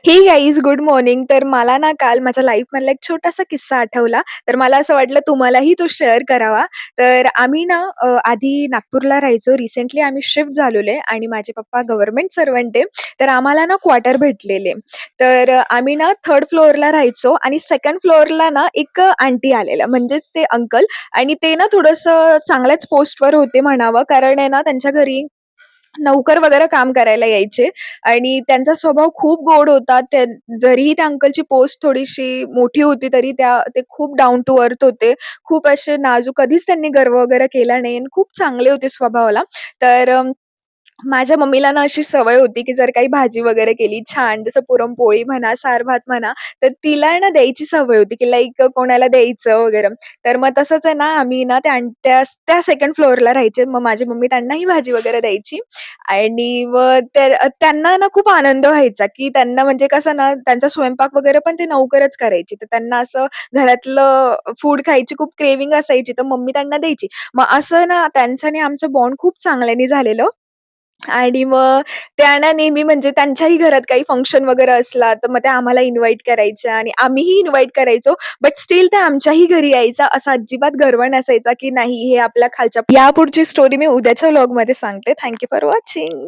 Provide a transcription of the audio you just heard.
हे guys good morning. तर मला ना काल माझ्या लाईफमधला एक छोटासा किस्सा आठवला. तर मला असं वाटलं तुम्हालाही तो शेअर करावा. तर आम्ही ना आधी नागपूरला राहायचो. रिसेंटली आम्ही शिफ्ट झालेलो आहे आणि माझे पप्पा गव्हर्नमेंट सर्व्हंट आहे. तर आम्हाला ना क्वार्टर भेटलेले. तर आम्ही ना 3rd फ्लोअरला राहायचो आणि 2nd फ्लोअरला ना एक आंटी आलेल्या म्हणजेच ते अंकल आणि ते ना थोडंसं चांगल्याच पोस्टवर होते म्हणावं. कारण आहे ना त्यांच्या घरी नोकर वगैरे काम करायला यायचे आणि त्यांचा स्वभाव खूप गोड होता. जरीही त्या अंकलची पोस्ट थोडीशी मोठी होती, तरी ते खूप डाउन टू अर्थ होते. खूप असे नाजूक, कधीच त्यांनी गर्व वगैरे केला नाही आणि खूप चांगले होते स्वभावाला. तर माझ्या मम्मीला ना अशी सवय होती, की जर काही भाजी वगैरे केली छान, जसं पुरणपोळी म्हणा, सार-भात म्हणा, तर तिला आहे ना द्यायची सवय होती, की लाइक कोणाला द्यायचं वगैरे. तर मग तसंच आहे ना, आम्ही ना त्या 2nd फ्लोअरला राहायचे. मग माझी मम्मी त्यांनाही भाजी वगैरे द्यायची आणि मग त्यांना ना खूप आनंद व्हायचा, की त्यांना म्हणजे कसं ना, त्यांचा स्वयंपाक वगैरे पण ते लवकरच करायचे. तर त्यांना असं घरातलं फूड खायची खूप क्रेव्हिंग असायची, तर मम्मी त्यांना द्यायची. मग असं ना त्यांचं आणि आमचं बॉन्ड खूप चांगल्याने झालेलं. आणि मग त्या ना नेहमी म्हणजे त्यांच्याही घरात काही फंक्शन वगैरे असला, तर मग त्या आम्हाला इन्व्हाईट करायच्या आणि आम्हीही इन्व्हाईट करायचो. बट स्टिल त्या आमच्याही घरी यायच्या. असा अजिबात गर्व नसायचा, की नाही हे आपल्या खालच्या यापुढची स्टोरी मी उद्याच्या व्लॉगमध्ये सांगते. Thank you for watching.